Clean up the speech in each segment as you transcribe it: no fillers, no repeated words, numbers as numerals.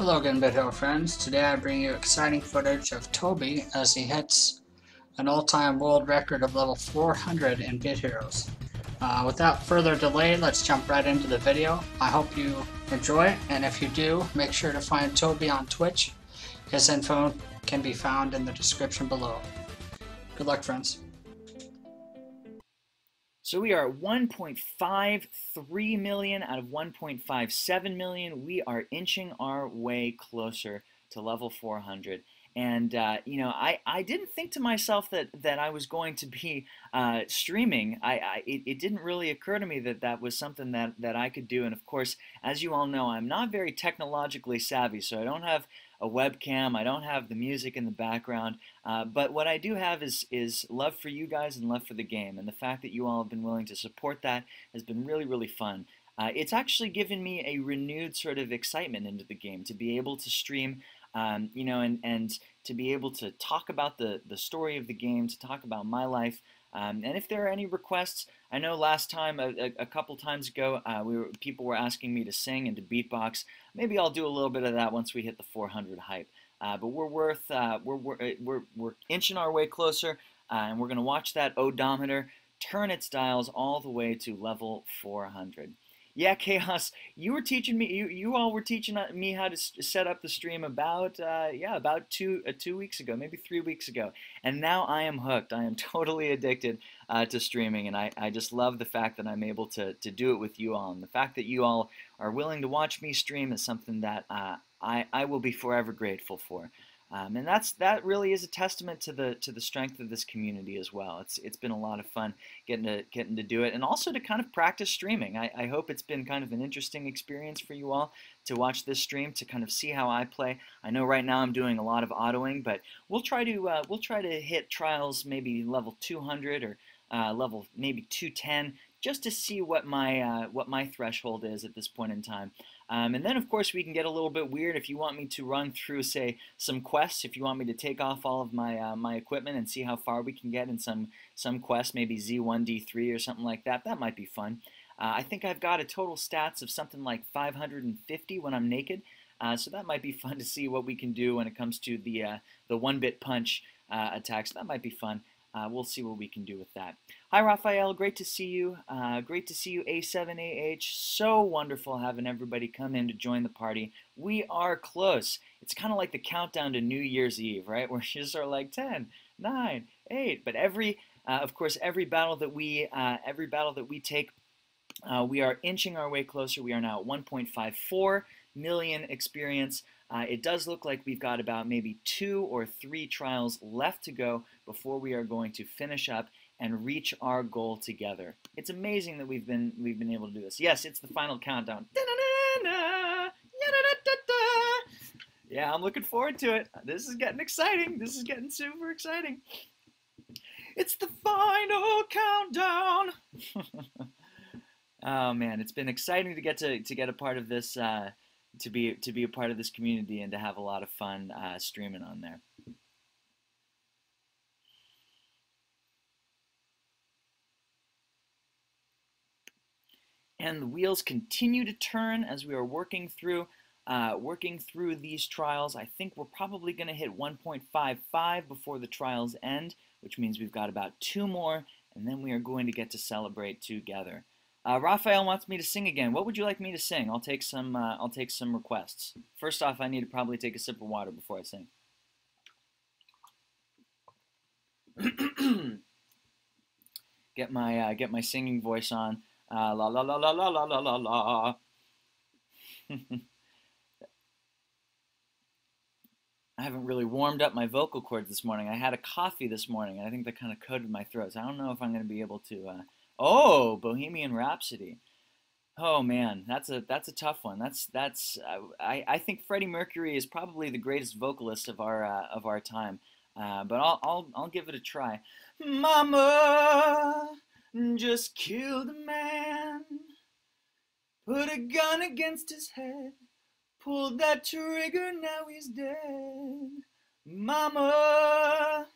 Hello again, BitHill friends. Today I bring you exciting footage of Tobey as he hits an all-time world record of level 400 in Bit Heroes. Without further delay, let's jump right into the video. I hope you enjoy it, and if you do, make sure to find Tobey on Twitch. His info can be found in the description below. Good luck, friends. So we are at 1.53 million out of 1.57 million. We are inching our way closer to level 400. And I didn't think to myself that I was going to be streaming. It didn't really occur to me that that was something that I could do. And of course, as you all know, I'm not very technologically savvy, so I don't have a webcam. I don't have the music in the background. But what I do have is love for you guys and love for the game. And the fact that you all have been willing to support that has been really, really fun. It's actually given me a renewed sort of excitement into the game to be able to stream, and to be able to talk about the story of the game, to talk about my life. And if there are any requests, I know last time, a couple times ago, people were asking me to sing and to beatbox. Maybe I'll do a little bit of that once we hit the 400 hype. But we're inching our way closer, and we're going to watch that odometer turn its dials all the way to level 400. Yeah, Chaos, you were teaching me. You all were teaching me how to set up the stream about 2 weeks ago, maybe 3 weeks ago, and now I am hooked. I am totally addicted to streaming, and I just love the fact that I'm able to do it with you all, and the fact that you all are willing to watch me stream is something that I will be forever grateful for. And that really is a testament to the strength of this community as well. It's been a lot of fun getting to do it, and also to kind of practice streaming. I hope it's been kind of an interesting experience for you all to watch this stream, to kind of see how I play. I know right now I'm doing a lot of autoing, but we'll try to hit trials maybe level 200 or level maybe 210, just to see what my threshold is at this point in time. And then, of course, we can get a little bit weird if you want me to run through, say, some quests. If you want me to take off all of my equipment and see how far we can get in some quests, maybe Z1, D3 or something like that, that might be fun. I think I've got a total stats of something like 550 when I'm naked. So that might be fun to see what we can do when it comes to the one-bit punch attacks. That might be fun. We'll see what we can do with that. Hi, Raphael. Great to see you. Great to see you, A7AH. So wonderful having everybody come in to join the party. We are close. It's kind of like the countdown to New Year's Eve, right? Where you just are like 10, 9, 8. But of course, every battle that we take, we are inching our way closer. We are now at 1.54 million experience. It does look like we've got about maybe 2 or 3 trials left to go before we are going to finish up and reach our goal together. It's amazing that we've been able to do this. Yes, it's the final countdown. Yeah, I'm looking forward to it. This is getting exciting. This is getting super exciting. It's the final countdown. Oh man, it's been exciting to get a part of this. To be a part of this community and to have a lot of fun streaming on there. And the wheels continue to turn as we are working through these trials. I think we're probably going to hit 1.55 before the trials end, which means we've got about 2 more, and then we are going to get to celebrate together. Raphael wants me to sing again. What would you like me to sing? I'll take some requests. First off, I need to probably take a sip of water before I sing. Get my singing voice on. La la la la la la la la la. I haven't really warmed up my vocal cords this morning. I had a coffee this morning, and I think that kind of coated my throat. So I don't know if I'm going to be able to. Oh, Bohemian Rhapsody. Oh man, that's a tough one. I think Freddie Mercury is probably the greatest vocalist of our time. But I'll give it a try. Mama just killed a man, put a gun against his head, pulled that trigger, now he's dead. Mama,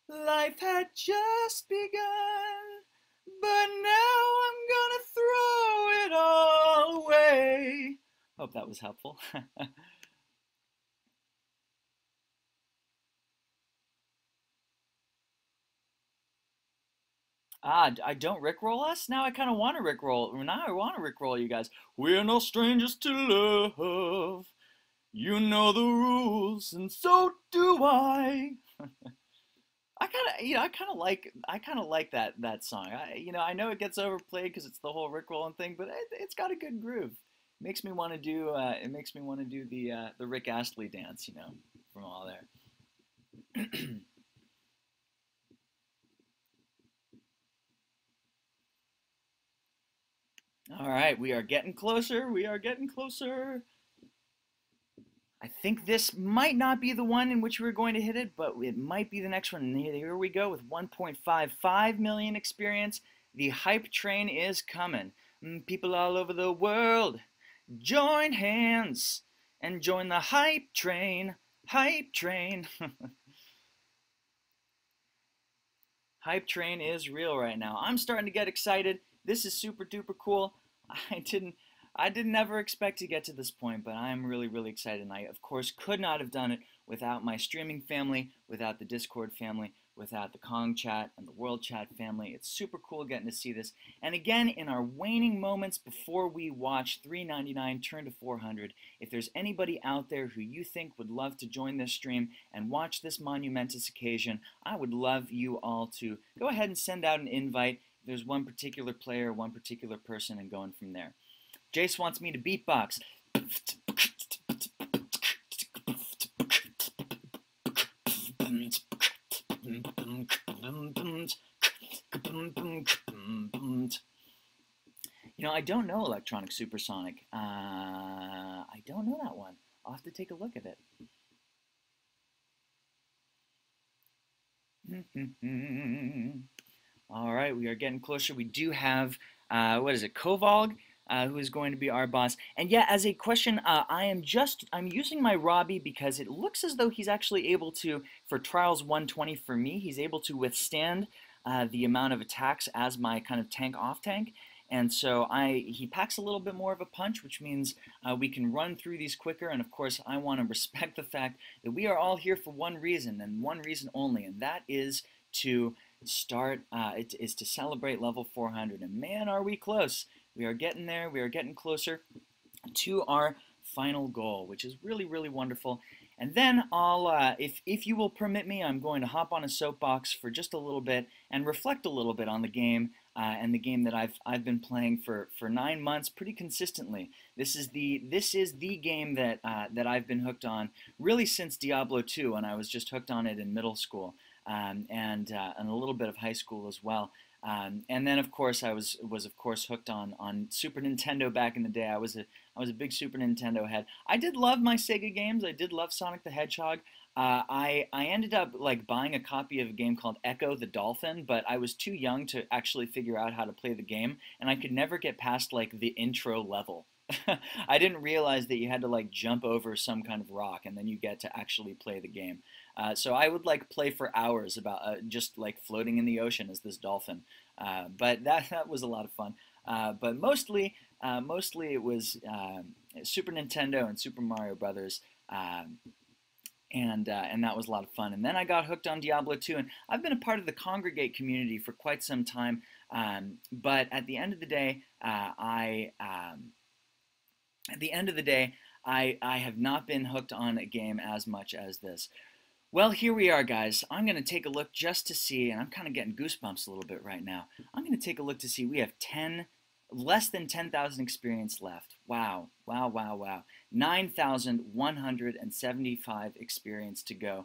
life had just begun, but now I'm gonna throw it all away. Hope that was helpful. I don't rickroll us? Now I kind of want to rickroll. Now I want to rickroll you guys. We're no strangers to love. You know the rules, and so do I. I kind of, I kind of like that song. I know it gets overplayed because it's the whole rickrolling thing, but it's got a good groove. Makes me want to do, it makes me want to do the Rick Astley dance, from all there. All right, we are getting closer. We are getting closer. I think this might not be the one in which we're going to hit it, but it might be the next one. And here we go with 1.55 million experience. The hype train is coming. People all over the world, join hands and join the hype train. Hype train. Hype train is real right now. I'm starting to get excited. This is super duper cool. I didn't I didn't ever expect to get to this point, but I'm really, really excited. And I, of course, could not have done it without my streaming family, without the Discord family, without the Kong chat and the World chat family. It's super cool getting to see this. And again, in our waning moments before we watch 399 turn to 400, if there's anybody out there who you think would love to join this stream and watch this monumentous occasion, I would love you all to go ahead and send out an invite. If there's one particular player, one particular person, and going from there. Jace wants me to beatbox. You know, I don't know Electronic Supersonic. I don't know that one. I'll have to take a look at it. All right, we are getting closer. We do have, what is it, Kovalg, who is going to be our boss. And yeah, as a question, I'm using my Robbie because it looks as though he's actually able to, for Trials 120 for me, he's able to withstand the amount of attacks as my kind of tank off tank. And so he packs a little bit more of a punch, which means we can run through these quicker. And of course, I want to respect the fact that we are all here for one reason and one reason only, and that is to to celebrate level 400. And man, are we close. We are getting there. We are getting closer to our final goal, which is really, really wonderful. And then if you will permit me, I'm going to hop on a soapbox for just a little bit and reflect a little bit on the game and the game that I've been playing for 9 months pretty consistently. This is the game that I've been hooked on really since Diablo 2, and I was just hooked on it in middle school and a little bit of high school as well. And then of course I was of course hooked on Super Nintendo back in the day. I was a big Super Nintendo head. I did love my Sega games. I did love Sonic the Hedgehog. I ended up like buying a copy of a game called Echo the Dolphin, but I was too young to actually figure out how to play the game, and I could never get past like the intro level. I didn't realize that you had to like jump over some kind of rock and then you get to actually play the game. So I would like play for hours about just like floating in the ocean as this dolphin. But that was a lot of fun. But mostly it was Super Nintendo and Super Mario Brothers. And that was a lot of fun. And then I got hooked on Diablo 2, and I've been a part of the Congregate community for quite some time. But at the end of the day, I have not been hooked on a game as much as this. Well, here we are, guys. I'm going to take a look just to see, and I'm kind of getting goosebumps a little bit right now. I'm going to take a look to see we have less than 10,000 experience left. Wow, wow, wow, wow. 9,175 experience to go.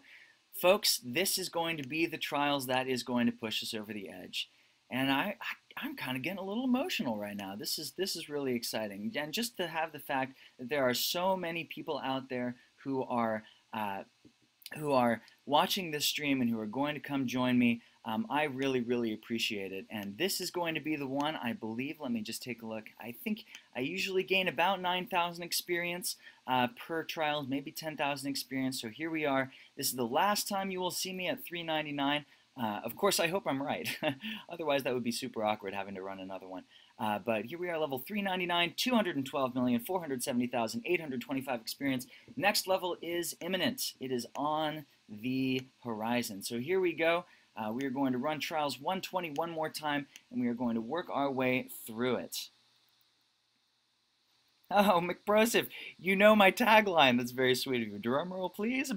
Folks, this is going to be the trials that is going to push us over the edge. And I'm kind of getting a little emotional right now. This is really exciting. And just to have the fact that there are so many people out there who are watching this stream and who are going to come join me, I really, really appreciate it. And this is going to be the one, I believe. Let me just take a look. I think I usually gain about 9,000 experience per trials, maybe 10,000 experience. So here we are. This is the last time you will see me at 399. Of course, I hope I'm right. Otherwise, that would be super awkward having to run another one. But here we are, level 399, 212,470,825 experience. Next level is imminent. It is on the horizon. So here we go. We are going to run trials 120 one more time, and we are going to work our way through it. Oh, McProseph, you know my tagline. That's very sweet of you. Drum roll, please.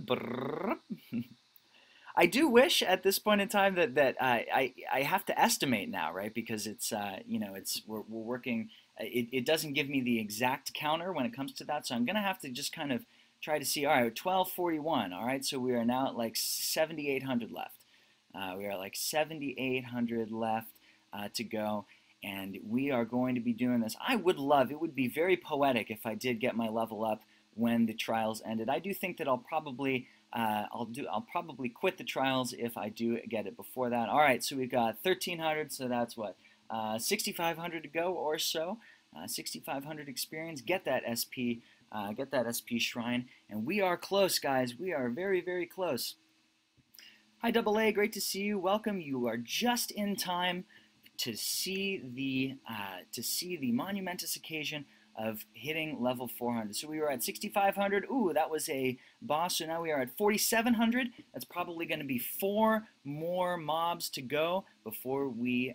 I do wish at this point in time that I have to estimate now, right? Because it's we're working. It doesn't give me the exact counter when it comes to that, so I'm gonna have to just kind of try to see. All right, 1241. All right, so we are now at like 7,800 left. We are like 7,800 left to go, and we are going to be doing this. I would love. It would be very poetic if I did get my level up when the trials ended. I do think that I'll probably quit the trials if I do get it before that. All right, so we've got 1,300, so that's what 6,500 to go or so. 6,500 experience. Get that SP shrine, and we are close, guys. We are very, very close. Hi, Double A. Great to see you. Welcome. You are just in time to see the monumentous occasion of hitting level 400. So we were at 6,500. Ooh, that was a boss. So now we are at 4,700. That's probably going to be 4 more mobs to go before we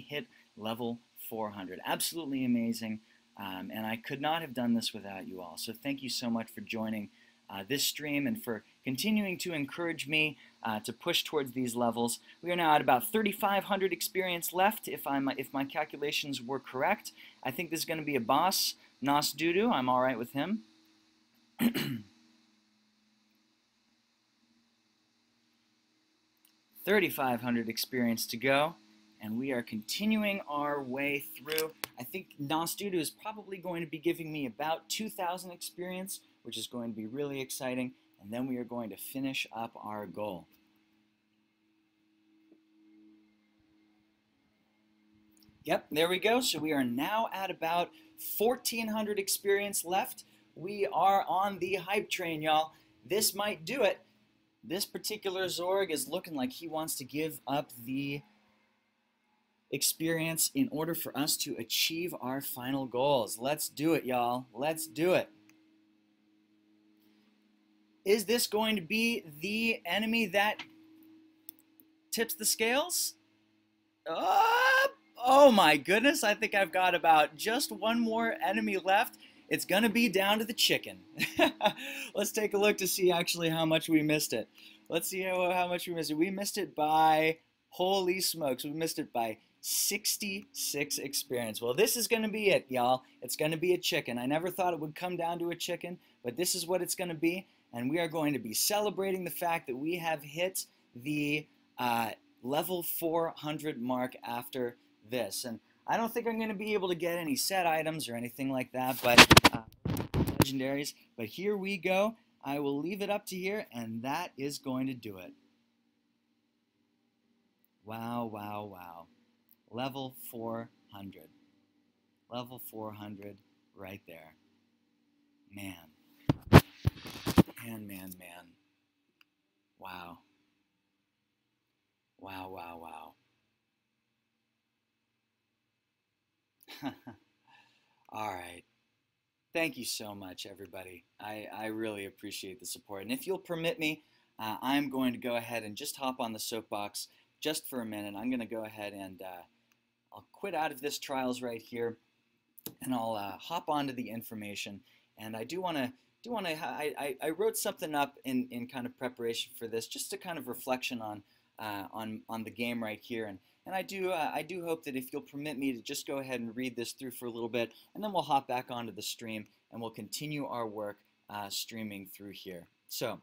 hit level 400. Absolutely amazing. And I could not have done this without you all. So thank you so much for joining this stream and for continuing to encourage me to push towards these levels. We are now at about 3,500 experience left, if my calculations were correct. I think this is going to be a boss, Nos Dudu. I'm all right with him. 3,500 experience to go, and we are continuing our way through. I think Nos Dudu is probably going to be giving me about 2,000 experience, which is going to be really exciting, and then we are going to finish up our goal. Yep, there we go. So we are now at about 1,400 experience left. We are on the hype train, y'all. This might do it. This particular Zorg is looking like he wants to give up the experience in order for us to achieve our final goals. Let's do it, y'all. Let's do it. Is this going to be the enemy that tips the scales? Oh my goodness, I think I've got about just one more enemy left. It's going to be down to the chicken. Let's take a look to see actually how much we missed it. Let's see how much we missed it. We missed it by, holy smokes, we missed it by 66 experience. Well, this is going to be it, y'all. It's going to be a chicken. I never thought it would come down to a chicken, but this is what it's going to be. And we are going to be celebrating the fact that we have hit the level 400 mark after this. And I don't think I'm going to be able to get any set items or anything like that, but legendaries. But here we go. I will leave it up to here, and that is going to do it. Wow, wow, wow. Level 400. Level 400 right there. Man. Man. Wow. Wow, wow, wow. All right. Thank you so much, everybody. I really appreciate the support. And if you'll permit me, I'm going to go ahead and just hop on the soapbox just for a minute. I'm going to go ahead and I'll quit out of this trials right here, and I'll hop onto the information. And I do want to. I wrote something up in kind of preparation for this, just a kind of reflection on the game right here, and I do hope that if you'll permit me to just go ahead and read this through for a little bit, and then we'll hop back onto the stream and we'll continue our work streaming through here. So,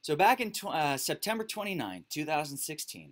so back in September 29, 2016,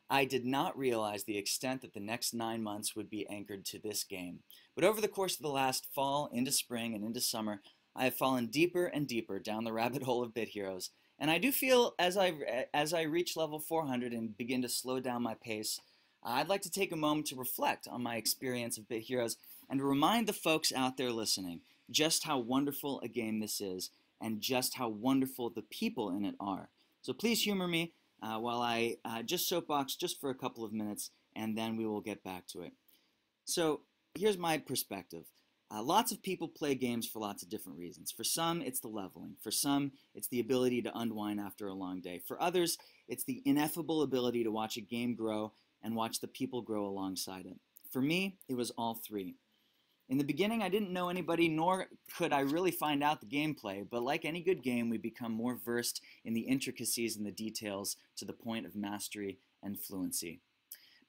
I did not realize the extent that the next 9 months would be anchored to this game. But over the course of the last fall, into spring, and into summer, I have fallen deeper and deeper down the rabbit hole of Bit Heroes. And I do feel as I reach level 400 and begin to slow down my pace, I'd like to take a moment to reflect on my experience of Bit Heroes and to remind the folks out there listening just how wonderful a game this is and just how wonderful the people in it are. So please humor me while I just soapbox just for a couple of minutes, and then we will get back to it. So here's my perspective. Lots of people play games for lots of different reasons. For some, it's the leveling. For some, it's the ability to unwind after a long day. For others, it's the ineffable ability to watch a game grow and watch the people grow alongside it. For me, it was all three. In the beginning, I didn't know anybody, nor could I really find out the gameplay, but like any good game, we become more versed in the intricacies and the details to the point of mastery and fluency.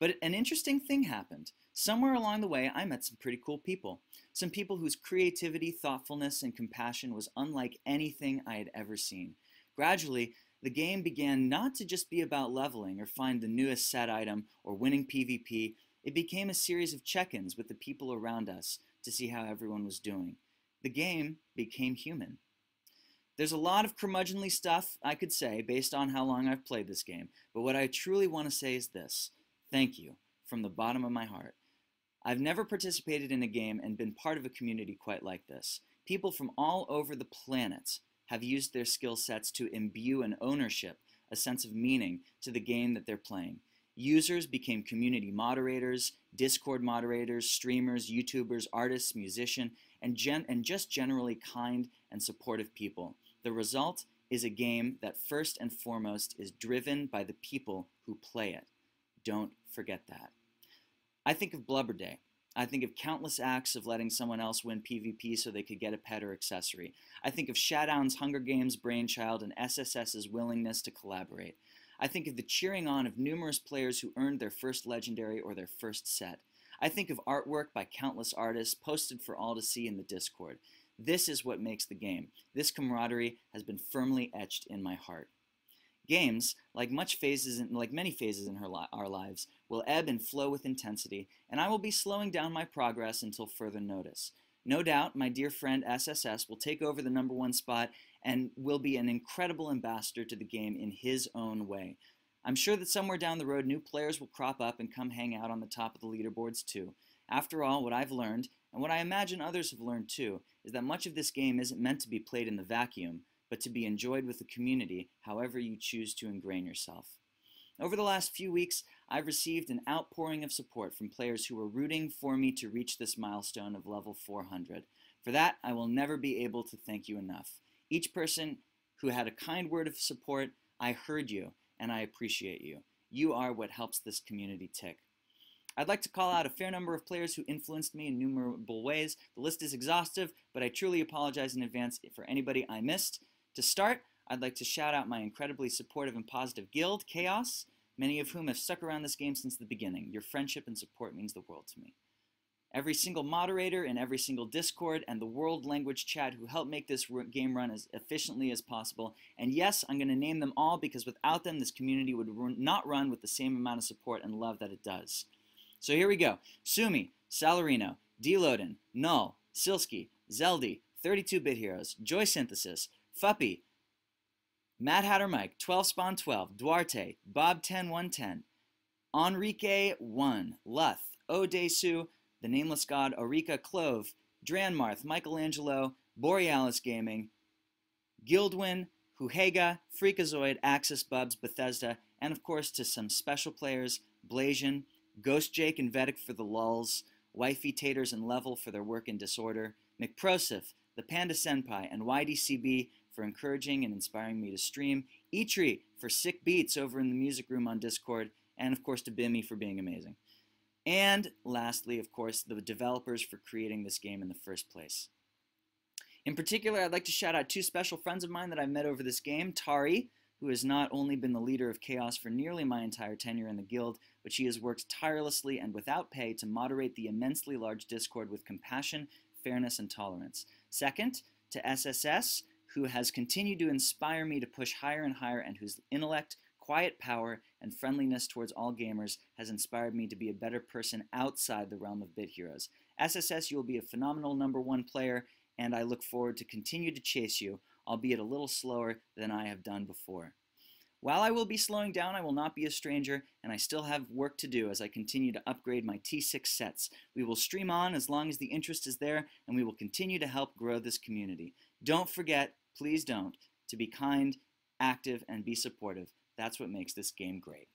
But an interesting thing happened. Somewhere along the way, I met some pretty cool people. Some people whose creativity, thoughtfulness, and compassion was unlike anything I had ever seen. Gradually, the game began not to just be about leveling or find the newest set item or winning PvP. It became a series of check-ins with the people around us to see how everyone was doing. The game became human. There's a lot of curmudgeonly stuff I could say based on how long I've played this game, but what I truly want to say is this. Thank you, from the bottom of my heart. I've never participated in a game and been part of a community quite like this. People from all over the planet have used their skill sets to imbue an ownership, a sense of meaning to the game that they're playing. Users became community moderators, Discord moderators, streamers, YouTubers, artists, musicians, and just generally kind and supportive people. The result is a game that first and foremost is driven by the people who play it. Don't forget that. I think of Blubber Day. I think of countless acts of letting someone else win PvP so they could get a pet or accessory. I think of Shadow's Hunger Games brainchild and SSS's willingness to collaborate. I think of the cheering on of numerous players who earned their first legendary or their first set. I think of artwork by countless artists posted for all to see in the Discord. This is what makes the game. This camaraderie has been firmly etched in my heart. Games, like many phases in our lives, will ebb and flow with intensity, and I will be slowing down my progress until further notice. No doubt, my dear friend SSS will take over the #1 spot and will be an incredible ambassador to the game in his own way. I'm sure that somewhere down the road, new players will crop up and come hang out on the top of the leaderboards too. After all, what I've learned, and what I imagine others have learned too, is that much of this game isn't meant to be played in the vacuum, but to be enjoyed with the community however you choose to ingrain yourself. Over the last few weeks, I've received an outpouring of support from players who were rooting for me to reach this milestone of level 400. For that, I will never be able to thank you enough. Each person who had a kind word of support, I heard you, and I appreciate you. You are what helps this community tick. I'd like to call out a fair number of players who influenced me in innumerable ways. The list is exhaustive, but I truly apologize in advance for anybody I missed. To start, I'd like to shout out my incredibly supportive and positive guild, Chaos, many of whom have stuck around this game since the beginning. Your friendship and support means the world to me. Every single moderator in every single Discord and the world language chat who helped make this game run as efficiently as possible. And yes, I'm going to name them all because without them, this community would not run with the same amount of support and love that it does. So here we go. Sumi, Salarino, D-Loden, Null, Silsky, Zeldy, 32-Bit Heroes, Joy Synthesis, Fuppy, Mad Hatter Mike, 12 Spawn 12, Duarte, Bob 10110, Enrique 1, Luth, Odesu, The Nameless God, Orica Clove, Dranmarth, Michelangelo, Borealis Gaming, Guildwin, Huhega, Freakazoid, Axis Bubs, Bethesda, and of course to some special players, Blasian, Ghost Jake and Vedic for the lulls, Wifey Taters and Level for their work in Disorder, McProseph, the Panda Senpai, and YDCB for encouraging and inspiring me to stream, Eitri for sick beats over in the music room on Discord, and of course to Bimmy for being amazing. And lastly, of course, the developers for creating this game in the first place. In particular, I'd like to shout out two special friends of mine that I've met over this game, Tari, who has not only been the leader of Chaos for nearly my entire tenure in the guild, but she has worked tirelessly and without pay to moderate the immensely large Discord with compassion, fairness, and tolerance. Second, to SSS, who has continued to inspire me to push higher and higher and whose intellect, quiet power, and friendliness towards all gamers has inspired me to be a better person outside the realm of Bit Heroes. SSS, you will be a phenomenal #1 player, and I look forward to continue to chase you, albeit a little slower than I have done before. While I will be slowing down, I will not be a stranger, and I still have work to do as I continue to upgrade my T6 sets. We will stream on as long as the interest is there, and we will continue to help grow this community. Don't forget, please don't, to be kind, active, and be supportive. That's what makes this game great.